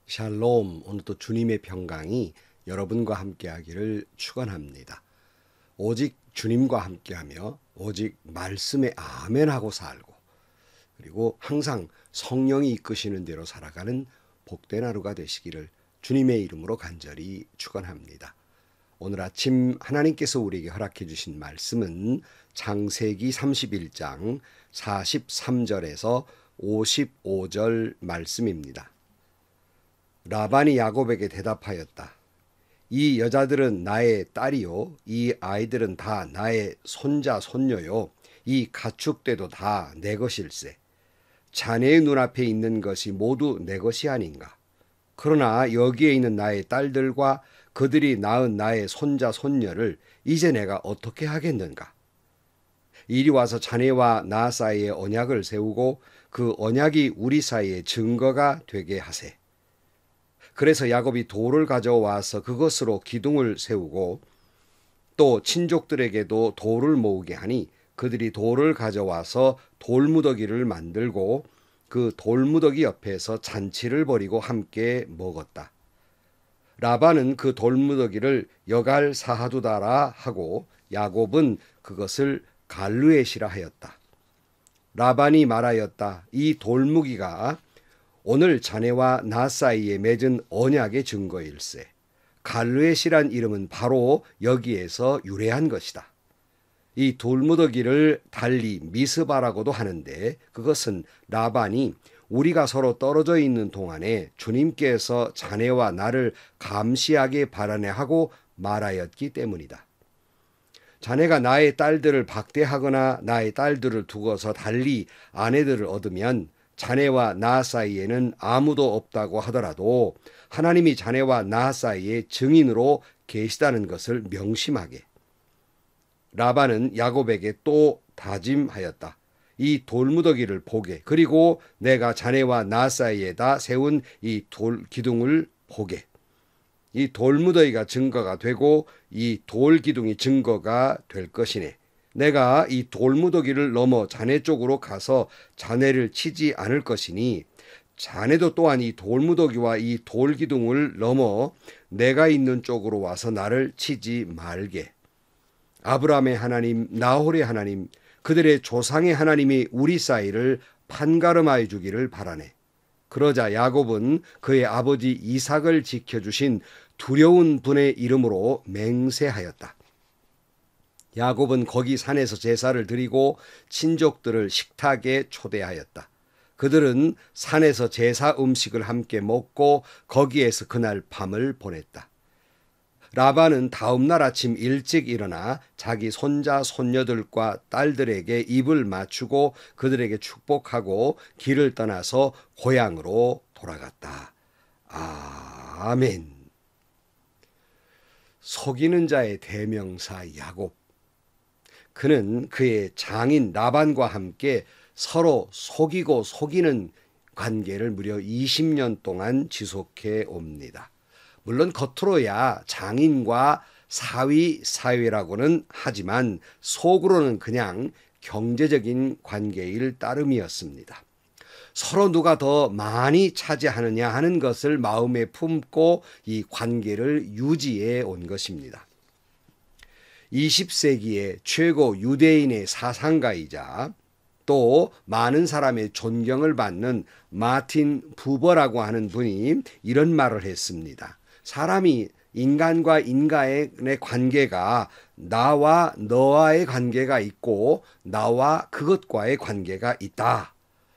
샬롬, 오늘도 주님의 평강이 여러분과 함께하기를 축원합니다. 오직 주님과 함께하며 오직 말씀에 아멘하고 살고, 그리고 항상 성령이 이끄시는 대로 살아가는 복된 하루가 되시기를 주님의 이름으로 간절히 축원합니다. 오늘 아침 하나님께서 우리에게 허락해 주신 말씀은 창세기 31장 43절에서 55절 말씀입니다. 라반이 야곱에게 대답하였다. 이 여자들은 나의 딸이요, 이 아이들은 다 나의 손자 손녀요, 이 가축대도 다 내 것일세. 자네의 눈앞에 있는 것이 모두 내 것이 아닌가. 그러나 여기에 있는 나의 딸들과 그들이 낳은 나의 손자 손녀를 이제 내가 어떻게 하겠는가. 이리 와서 자네와 나 사이에 언약을 세우고 그 언약이 우리 사이에 증거가 되게 하세. 그래서 야곱이 돌을 가져와서 그것으로 기둥을 세우고 또 친족들에게도 돌을 모으게 하니 그들이 돌을 가져와서 돌무더기를 만들고 그 돌무더기 옆에서 잔치를 벌이고 함께 먹었다. 라반은 그 돌무더기를 여갈 사하두다라 하고 야곱은 그것을 갈르엣이라 하였다. 라반이 말하였다. 이 돌무기가 오늘 자네와 나 사이에 맺은 언약의 증거일세. 갈르엣이란 이름은 바로 여기에서 유래한 것이다. 이 돌무더기를 달리 미스바라고도 하는데 그것은 라반이 우리가 서로 떨어져 있는 동안에 주님께서 자네와 나를 감시하게 바라네 하고 말하였기 때문이다. 자네가 나의 딸들을 박대하거나 나의 딸들을 두고서 달리 아내들을 얻으면 자네와 나 사이에는 아무도 없다고 하더라도 하나님이 자네와 나 사이에 증인으로 계시다는 것을 명심하게. 라반은 야곱에게 또 다짐하였다. 이 돌무더기를 보게, 그리고 내가 자네와 나 사이에다 세운 이 돌 기둥을 보게. 이 돌무더기가 증거가 되고 이 돌 기둥이 증거가 될 것이네. 내가 이 돌무더기를 넘어 자네 쪽으로 가서 자네를 치지 않을 것이니 자네도 또한 이 돌무더기와 이 돌기둥을 넘어 내가 있는 쪽으로 와서 나를 치지 말게. 아브라함의 하나님, 나홀의 하나님, 그들의 조상의 하나님이 우리 사이를 판가름하여 주기를 바라네. 그러자 야곱은 그의 아버지 이삭을 지켜주신 두려운 분의 이름으로 맹세하였다. 야곱은 거기 산에서 제사를 드리고 친족들을 식탁에 초대하였다. 그들은 산에서 제사 음식을 함께 먹고 거기에서 그날 밤을 보냈다. 라반은 다음 날 아침 일찍 일어나 자기 손자 손녀들과 딸들에게 입을 맞추고 그들에게 축복하고 길을 떠나서 고향으로 돌아갔다. 아멘. 속이는 자의 대명사 야곱. 그는 그의 장인 라반과 함께 서로 속이고 속이는 관계를 무려 20년 동안 지속해 옵니다. 물론 겉으로야 장인과 사위 사위라고는 하지만 속으로는 그냥 경제적인 관계일 따름이었습니다. 서로 누가 더 많이 차지하느냐 하는 것을 마음에 품고 이 관계를 유지해 온 것입니다. 20세기의 최고 유대인의 사상가이자 또 많은 사람의 존경을 받는 마틴 부버라고 하는 분이 이런 말을 했습니다. 사람이 인간과 인간의 관계가 나와 너와의 관계가 있고 나와 그것과의 관계가 있다.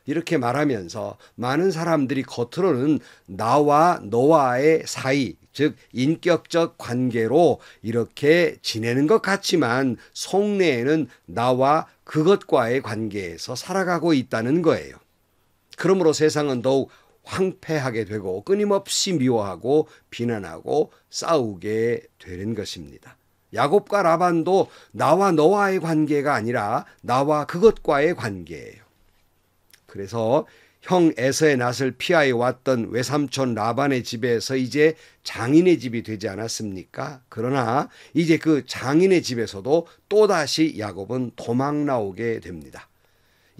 이렇게 말하면서 많은 사람들이 겉으로는 나와 너와의 사이, 즉 인격적 관계로 이렇게 지내는 것 같지만 속내에는 나와 그것과의 관계에서 살아가고 있다는 거예요. 그러므로 세상은 더욱 황폐하게 되고 끊임없이 미워하고 비난하고 싸우게 되는 것입니다. 야곱과 라반도 나와 너와의 관계가 아니라 나와 그것과의 관계예요. 그래서 형 에서의 낯을 피하여 왔던 외삼촌 라반의 집에서 이제 장인의 집이 되지 않았습니까? 그러나 이제 그 장인의 집에서도 또다시 야곱은 도망 나오게 됩니다.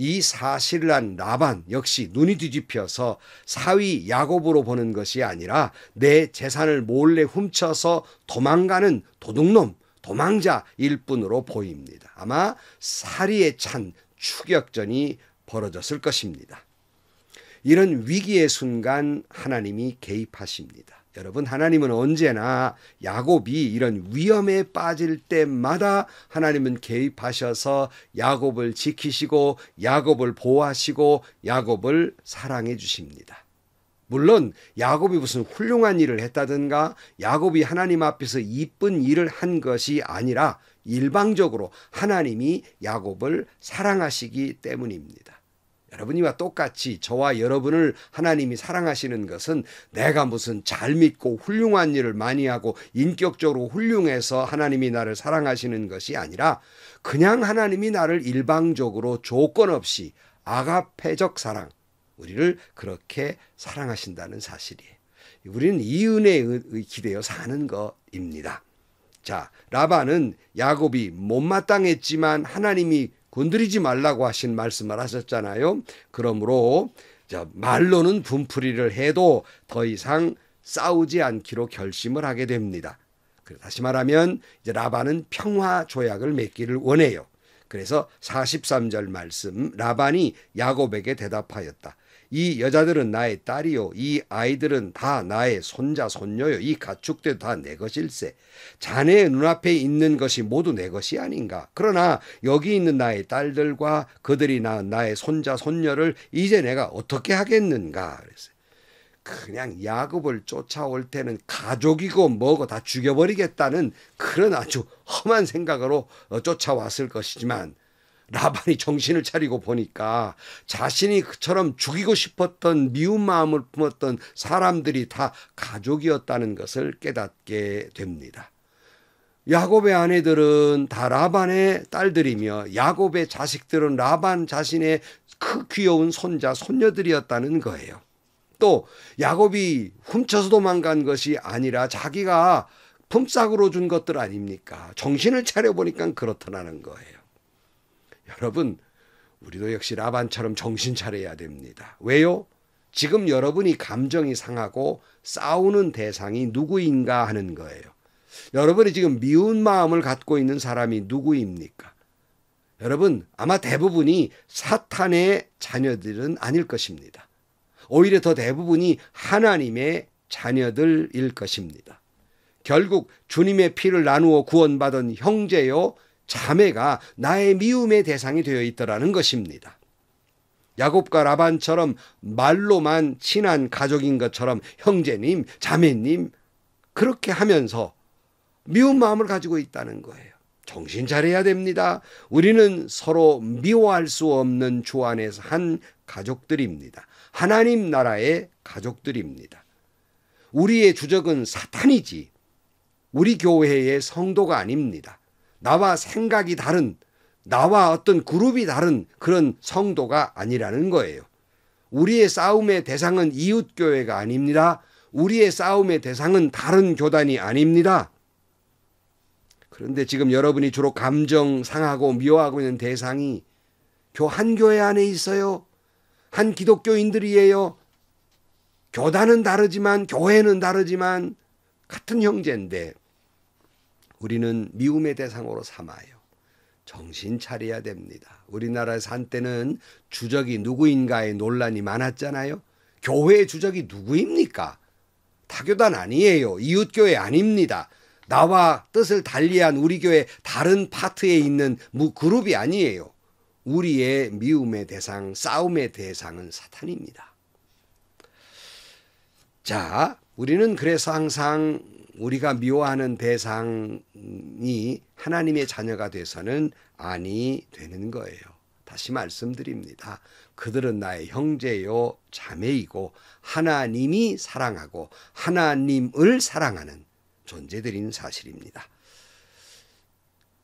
이 사실을 한 라반 역시 눈이 뒤집혀서 사위 야곱으로 보는 것이 아니라 내 재산을 몰래 훔쳐서 도망가는 도둑놈, 도망자일 뿐으로 보입니다. 아마 사리에 찬 추격전이 벌어졌을 것입니다. 이런 위기의 순간 하나님이 개입하십니다. 여러분, 하나님은 언제나 야곱이 이런 위험에 빠질 때마다 하나님은 개입하셔서 야곱을 지키시고 야곱을 보호하시고 야곱을 사랑해 주십니다. 물론 야곱이 무슨 훌륭한 일을 했다든가 야곱이 하나님 앞에서 이쁜 일을 한 것이 아니라 일방적으로 하나님이 야곱을 사랑하시기 때문입니다. 여러분이와 똑같이 저와 여러분을 하나님이 사랑하시는 것은 내가 무슨 잘 믿고 훌륭한 일을 많이 하고 인격적으로 훌륭해서 하나님이 나를 사랑하시는 것이 아니라 그냥 하나님이 나를 일방적으로 조건 없이 아가페적 사랑, 우리를 그렇게 사랑하신다는 사실이에요. 우리는 이 은혜에 기대어 사는 것입니다. 자, 라반은 야곱이 못마땅했지만 하나님이 건드리지 말라고 하신 말씀을 하셨잖아요. 그러므로 말로는 분풀이를 해도 더 이상 싸우지 않기로 결심을 하게 됩니다. 다시 말하면 이제 라반은 평화 조약을 맺기를 원해요. 그래서 43절 말씀, 라반이 야곱에게 대답하였다. 이 여자들은 나의 딸이요, 이 아이들은 다 나의 손자 손녀요, 이 가축들 다 내 것일세. 자네의 눈앞에 있는 것이 모두 내 것이 아닌가. 그러나 여기 있는 나의 딸들과 그들이 낳은 나의 손자 손녀를 이제 내가 어떻게 하겠는가. 그랬어요. 그냥 야곱을 쫓아올 때는 가족이고 뭐고 다 죽여버리겠다는 그런 아주 험한 생각으로 쫓아왔을 것이지만 라반이 정신을 차리고 보니까 자신이 그처럼 죽이고 싶었던 미운 마음을 품었던 사람들이 다 가족이었다는 것을 깨닫게 됩니다. 야곱의 아내들은 다 라반의 딸들이며 야곱의 자식들은 라반 자신의 그 귀여운 손자 손녀들이었다는 거예요. 또 야곱이 훔쳐서 도망간 것이 아니라 자기가 품삯으로 준 것들 아닙니까? 정신을 차려보니까 그렇더라는 거예요. 여러분, 우리도 역시 라반처럼 정신 차려야 됩니다. 왜요? 지금 여러분이 감정이 상하고 싸우는 대상이 누구인가 하는 거예요. 여러분이 지금 미운 마음을 갖고 있는 사람이 누구입니까? 여러분, 아마 대부분이 사탄의 자녀들은 아닐 것입니다. 오히려 더 대부분이 하나님의 자녀들일 것입니다. 결국 주님의 피를 나누어 구원받은 형제요 자매가 나의 미움의 대상이 되어 있더라는 것입니다. 야곱과 라반처럼 말로만 친한 가족인 것처럼 형제님, 자매님 그렇게 하면서 미운 마음을 가지고 있다는 거예요. 정신 차려야 됩니다. 우리는 서로 미워할 수 없는 주 안에서 한 가족들입니다. 하나님 나라의 가족들입니다. 우리의 주적은 사탄이지 우리 교회의 성도가 아닙니다. 나와 생각이 다른, 나와 어떤 그룹이 다른 그런 성도가 아니라는 거예요. 우리의 싸움의 대상은 이웃교회가 아닙니다. 우리의 싸움의 대상은 다른 교단이 아닙니다. 그런데 지금 여러분이 주로 감정 상하고 미워하고 있는 대상이 한 교회 안에 있어요. 한 기독교인들이에요. 교단은 다르지만 교회는 다르지만 같은 형제인데 우리는 미움의 대상으로 삼아요. 정신 차려야 됩니다. 우리나라에서 한때는 주적이 누구인가에 논란이 많았잖아요. 교회의 주적이 누구입니까? 타교단 아니에요. 이웃교회 아닙니다. 나와 뜻을 달리한 우리 교회 다른 파트에 있는 그룹이 아니에요. 우리의 미움의 대상, 싸움의 대상은 사탄입니다. 자, 우리는 그래서 항상 우리가 미워하는 대상이 하나님의 자녀가 돼서는 아니 되는 거예요. 다시 말씀드립니다. 그들은 나의 형제요 자매이고 하나님이 사랑하고 하나님을 사랑하는 존재들인 사실입니다.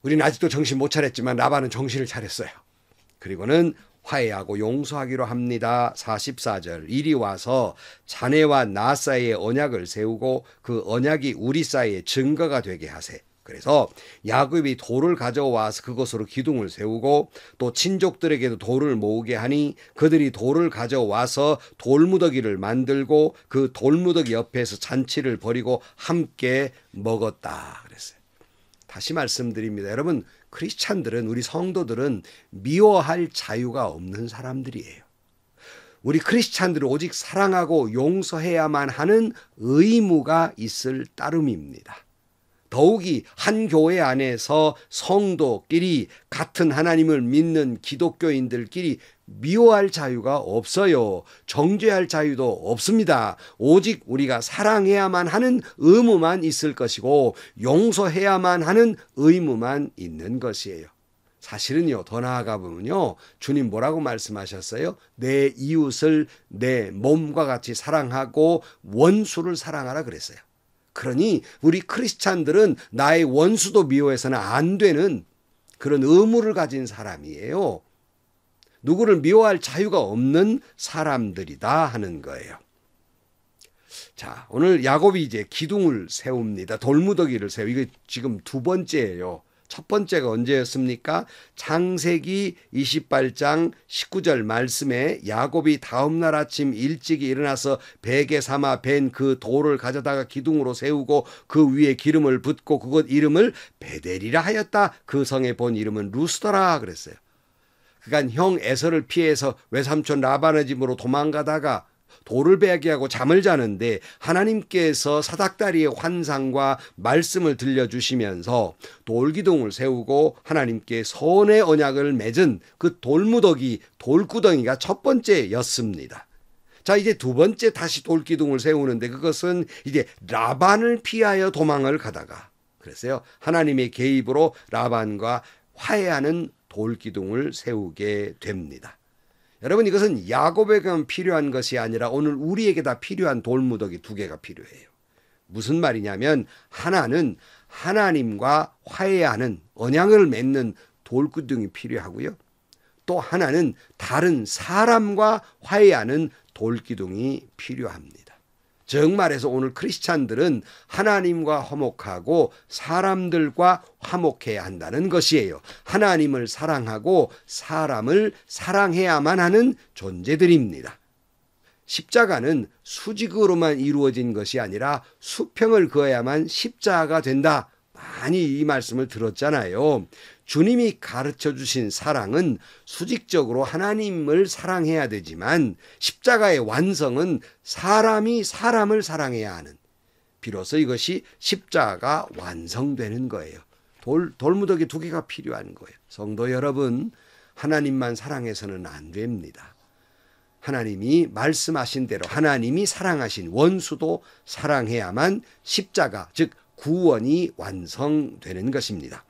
우리는 아직도 정신 못 차렸지만 라반은 정신을 차렸어요. 그리고는 화해하고 용서하기로 합니다. 44절 이리 와서 자네와 나 사이에 언약을 세우고 그 언약이 우리 사이에 증거가 되게 하세. 그래서 야곱이 돌을 가져와서 그것으로 기둥을 세우고 또 친족들에게도 돌을 모으게 하니 그들이 돌을 가져와서 돌무더기를 만들고 그 돌무더기 옆에서 잔치를 벌이고 함께 먹었다 그랬어요. 다시 말씀드립니다. 여러분, 크리스찬들은, 우리 성도들은 미워할 자유가 없는 사람들이에요. 우리 크리스찬들은 오직 사랑하고 용서해야만 하는 의무가 있을 따름입니다. 더욱이 한 교회 안에서 성도끼리, 같은 하나님을 믿는 기독교인들끼리 미워할 자유가 없어요. 정죄할 자유도 없습니다. 오직 우리가 사랑해야만 하는 의무만 있을 것이고 용서해야만 하는 의무만 있는 것이에요. 사실은요, 더 나아가 보면요, 주님 뭐라고 말씀하셨어요? 내 이웃을 내 몸과 같이 사랑하고 원수를 사랑하라 그랬어요. 그러니 우리 크리스찬들은 나의 원수도 미워해서는 안 되는 그런 의무를 가진 사람이에요. 누구를 미워할 자유가 없는 사람들이다 하는 거예요. 자, 오늘 야곱이 이제 기둥을 세웁니다. 돌무더기를 이게 지금 두 번째예요. 첫 번째가 언제였습니까? 창세기 28장 19절 말씀에 야곱이 다음날 아침 일찍이 일어나서 베개 삼아 벤 그 돌을 가져다가 기둥으로 세우고 그 위에 기름을 붓고 그곳 이름을 베델이라 하였다. 그 성의 본 이름은 루스더라 그랬어요. 그러니까 형 에서를 피해서 외삼촌 라반의 집으로 도망가다가 돌을 베게 하고 잠을 자는데 하나님께서 사닥다리의 환상과 말씀을 들려주시면서 돌기둥을 세우고 하나님께 선의 언약을 맺은 그 돌무더기, 돌구덩이가 첫 번째였습니다. 자, 이제 두 번째 다시 돌기둥을 세우는데 그것은 이제 라반을 피하여 도망을 가다가 그랬어요. 하나님의 개입으로 라반과 화해하는 돌기둥을 세우게 됩니다. 여러분, 이것은 야곱에게만 필요한 것이 아니라 오늘 우리에게 다 필요한 돌무더기 두 개가 필요해요. 무슨 말이냐면 하나는 하나님과 화해하는 언약을 맺는 돌기둥이 필요하고요. 또 하나는 다른 사람과 화해하는 돌기둥이 필요합니다. 즉 말해서 오늘 크리스찬들은 하나님과 화목하고 사람들과 화목해야 한다는 것이에요. 하나님을 사랑하고 사람을 사랑해야만 하는 존재들입니다. 십자가는 수직으로만 이루어진 것이 아니라 수평을 그어야만 십자가가 된다. 많이 이 말씀을 들었잖아요. 주님이 가르쳐 주신 사랑은 수직적으로 하나님을 사랑해야 되지만 십자가의 완성은 사람이 사람을 사랑해야 하는, 비로소 이것이 십자가가 완성되는 거예요. 돌무더기 두 개가 필요한 거예요. 성도 여러분, 하나님만 사랑해서는 안 됩니다. 하나님이 말씀하신 대로 하나님이 사랑하신 원수도 사랑해야만 십자가, 즉 구원이 완성되는 것입니다.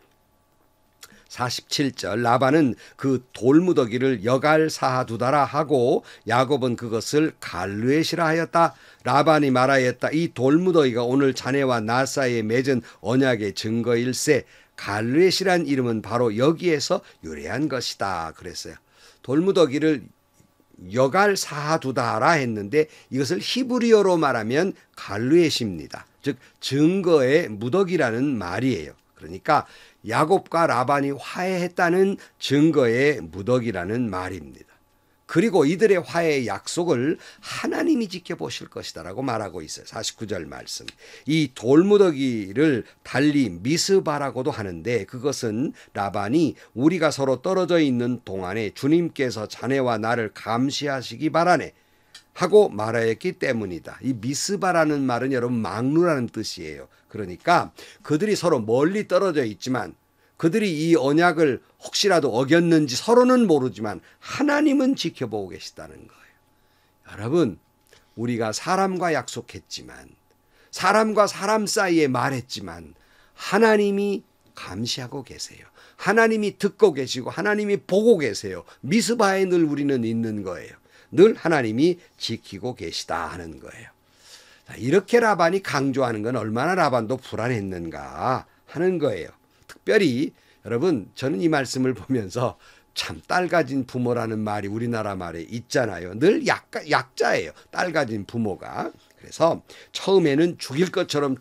47절 라반은 그 돌무더기를 여갈 사두다라 하고 야곱은 그것을 갈르엣이라 하였다. 라반이 말하였다. 이 돌무더기가 오늘 자네와 나 사이에 맺은 언약의 증거일세. 갈르엣이란 이름은 바로 여기에서 유래한 것이다 그랬어요. 돌무더기를 여갈 사두다라 했는데 이것을 히브리어로 말하면 갈르엣입니다. 즉 증거의 무더기라는 말이에요. 그러니까 야곱과 라반이 화해했다는 증거의 무더기라는 말입니다. 그리고 이들의 화해의 약속을 하나님이 지켜보실 것이다라고 말하고 있어요. 49절 말씀. 이 돌무더기를 달리 미스바라고도 하는데 그것은 라반이 우리가 서로 떨어져 있는 동안에 주님께서 자네와 나를 감시하시기 바라네 하고 말하였기 때문이다. 이 미스바라는 말은 여러분 망루라는 뜻이에요. 그러니까 그들이 서로 멀리 떨어져 있지만 그들이 이 언약을 혹시라도 어겼는지 서로는 모르지만 하나님은 지켜보고 계시다는 거예요. 여러분, 우리가 사람과 약속했지만 사람과 사람 사이에 말했지만 하나님이 감시하고 계세요. 하나님이 듣고 계시고 하나님이 보고 계세요. 미스바에 늘 우리는 있는 거예요. 늘 하나님이 지키고 계시다 하는 거예요. 이렇게 라반이 강조하는 건 얼마나 라반도 불안했는가 하는 거예요. 특별히 여러분, 저는 이 말씀을 보면서 참 딸 가진 부모라는 말이 우리나라 말에 있잖아요. 늘 약자예요. 딸 가진 부모가. 그래서 처음에는 죽일 것처럼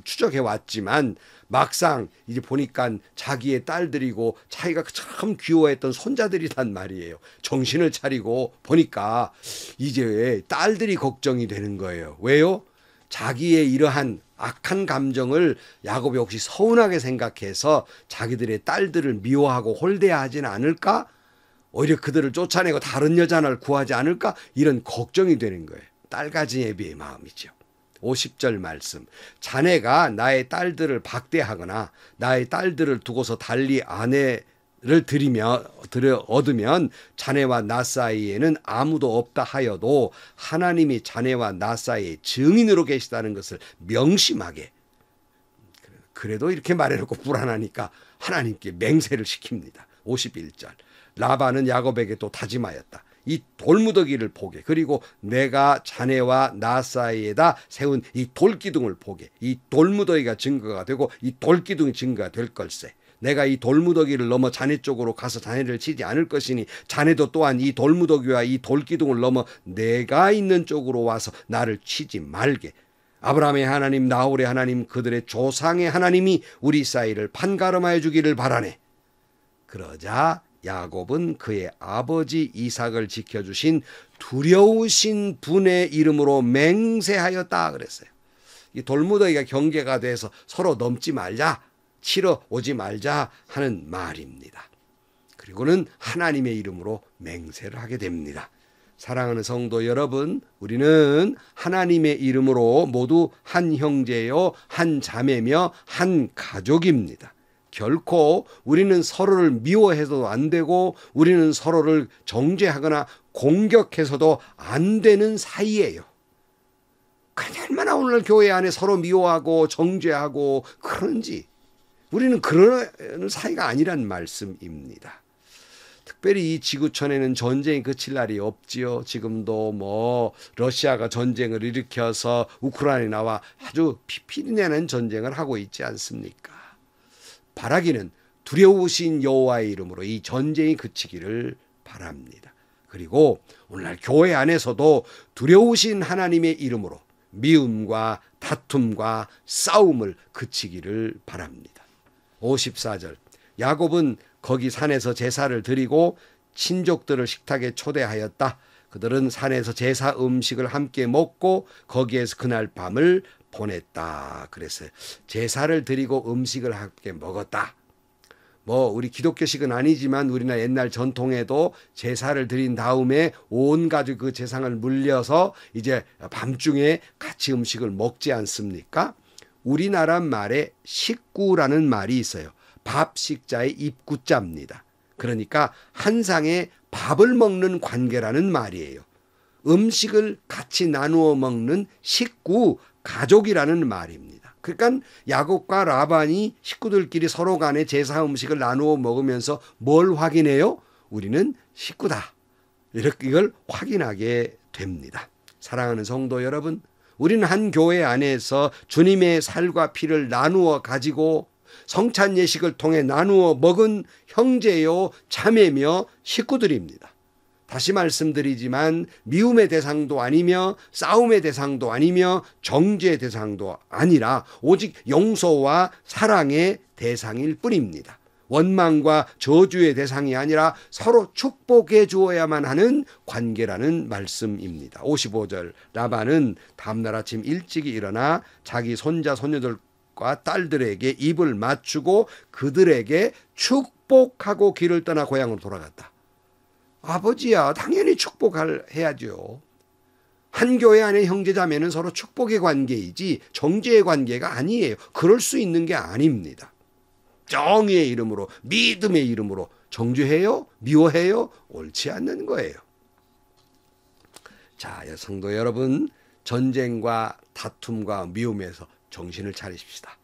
추적해 왔지만 막상 이제 보니까 자기의 딸들이고 자기가 참 귀여워했던 손자들이란 말이에요. 정신을 차리고 보니까 이제 딸들이 걱정이 되는 거예요. 왜요? 자기의 이러한 악한 감정을 야곱이 혹시 서운하게 생각해서 자기들의 딸들을 미워하고 홀대하지는 않을까? 오히려 그들을 쫓아내고 다른 여자를 구하지 않을까? 이런 걱정이 되는 거예요. 딸 가진 애비의 마음이죠. 50절 말씀. 자네가 나의 딸들을 박대하거나 나의 딸들을 두고서 달리 아내를 얻으면 자네와 나 사이에는 아무도 없다 하여도 하나님이 자네와 나 사이에 증인으로 계시다는 것을 명심하게. 그래도 이렇게 말해놓고 불안하니까 하나님께 맹세를 시킵니다. 51절. 라반은 야곱에게 또 다짐하였다. 이 돌무더기를 보게, 그리고 내가 자네와 나 사이에다 세운 이 돌기둥을 보게. 이 돌무더기가 증거가 되고 이 돌기둥이 증거가 될 걸세. 내가 이 돌무더기를 넘어 자네 쪽으로 가서 자네를 치지 않을 것이니 자네도 또한 이 돌무더기와 이 돌기둥을 넘어 내가 있는 쪽으로 와서 나를 치지 말게. 아브라함의 하나님, 나홀의 하나님, 그들의 조상의 하나님이 우리 사이를 판가름하여 주기를 바라네. 그러자 야곱은 그의 아버지 이삭을 지켜주신 두려우신 분의 이름으로 맹세하였다 그랬어요. 이 돌무더기가 경계가 돼서 서로 넘지 말자, 치러 오지 말자 하는 말입니다. 그리고는 하나님의 이름으로 맹세를 하게 됩니다. 사랑하는 성도 여러분, 우리는 하나님의 이름으로 모두 한 형제요, 한 자매며 한 가족입니다. 결코 우리는 서로를 미워해서도 안 되고 우리는 서로를 정죄하거나 공격해서도 안 되는 사이예요. 그런데 얼마나 오늘 교회 안에 서로 미워하고 정죄하고 그런지 우리는 그런 사이가 아니란 말씀입니다. 특별히 이 지구촌에는 전쟁이 그칠 날이 없지요. 지금도 러시아가 전쟁을 일으켜서 우크라이나에 나와 아주 피피내는 전쟁을 하고 있지 않습니까? 바라기는 두려우신 여호와의 이름으로 이 전쟁이 그치기를 바랍니다. 그리고 오늘날 교회 안에서도 두려우신 하나님의 이름으로 미움과 다툼과 싸움을 그치기를 바랍니다. 54절. 야곱은 거기 산에서 제사를 드리고 친족들을 식탁에 초대하였다. 그들은 산에서 제사 음식을 함께 먹고 거기에서 그날 밤을 보냈다 그랬어요. 제사를 드리고 음식을 함께 먹었다. 우리 기독교식은 아니지만 우리나라 옛날 전통에도 제사를 드린 다음에 온 가족 그 제상을 물려서 이제 밤중에 같이 음식을 먹지 않습니까? 우리나라 말에 식구라는 말이 있어요. 밥 식자의 입구자입니다. 그러니까 한 상에 밥을 먹는 관계라는 말이에요. 음식을 같이 나누어 먹는 식구, 가족이라는 말입니다. 그러니까 야곱과 라반이 식구들끼리 서로 간에 제사 음식을 나누어 먹으면서 뭘 확인해요? 우리는 식구다. 이걸 확인하게 됩니다. 사랑하는 성도 여러분, 우리는 한 교회 안에서 주님의 살과 피를 나누어 가지고 성찬 예식을 통해 나누어 먹은 형제요 자매며 식구들입니다. 다시 말씀드리지만 미움의 대상도 아니며 싸움의 대상도 아니며 정죄의 대상도 아니라 오직 용서와 사랑의 대상일 뿐입니다. 원망과 저주의 대상이 아니라 서로 축복해 주어야만 하는 관계라는 말씀입니다. 55절. 라반은 다음날 아침 일찍이 일어나 자기 손자 손녀들과 딸들에게 입을 맞추고 그들에게 축복하고 길을 떠나 고향으로 돌아갔다. 아버지야, 당연히 축복해야죠. 한 교회 안에 형제자매는 서로 축복의 관계이지 정죄의 관계가 아니에요. 그럴 수 있는 게 아닙니다. 정의의 이름으로, 믿음의 이름으로 정죄해요? 미워해요? 옳지 않는 거예요. 자, 성도 여러분, 전쟁과 다툼과 미움에서 정신을 차리십시다.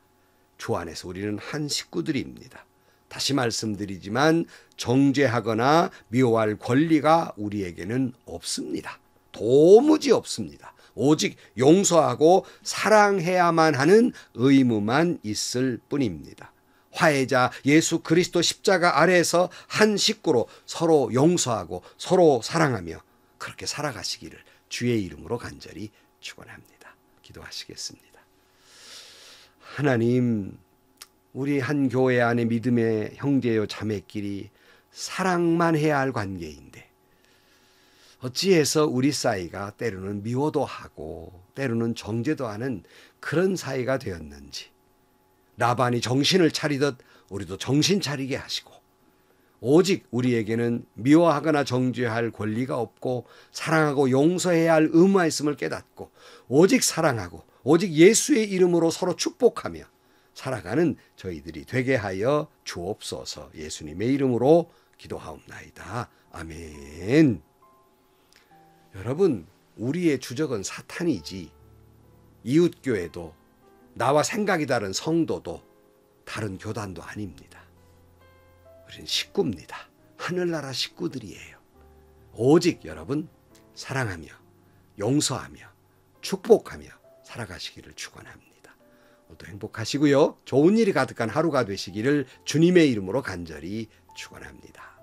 주 안에서 우리는 한 식구들입니다. 다시 말씀드리지만 정죄하거나 미워할 권리가 우리에게는 없습니다. 도무지 없습니다. 오직 용서하고 사랑해야만 하는 의무만 있을 뿐입니다. 화해자 예수 그리스도 십자가 아래에서 한 식구로 서로 용서하고 서로 사랑하며 그렇게 살아가시기를 주의 이름으로 간절히 축원합니다. 기도하시겠습니다. 하나님, 우리 한 교회 안에 믿음의 형제요 자매끼리 사랑만 해야 할 관계인데 어찌해서 우리 사이가 때로는 미워도 하고 때로는 정죄도 하는 그런 사이가 되었는지, 라반이 정신을 차리듯 우리도 정신 차리게 하시고 오직 우리에게는 미워하거나 정죄할 권리가 없고 사랑하고 용서해야 할 의무가 있음을 깨닫고 오직 사랑하고 오직 예수의 이름으로 서로 축복하며 살아가는 저희들이 되게 하여 주옵소서. 예수님의 이름으로 기도하옵나이다. 아멘. 여러분, 우리의 주적은 사탄이지 이웃교회도 나와 생각이 다른 성도도 다른 교단도 아닙니다. 우리는 식구입니다. 하늘나라 식구들이에요. 오직 여러분 사랑하며 용서하며 축복하며 살아가시기를 축원합니다. 오늘도 행복하시고요. 좋은 일이 가득한 하루가 되시기를 주님의 이름으로 간절히 축원합니다.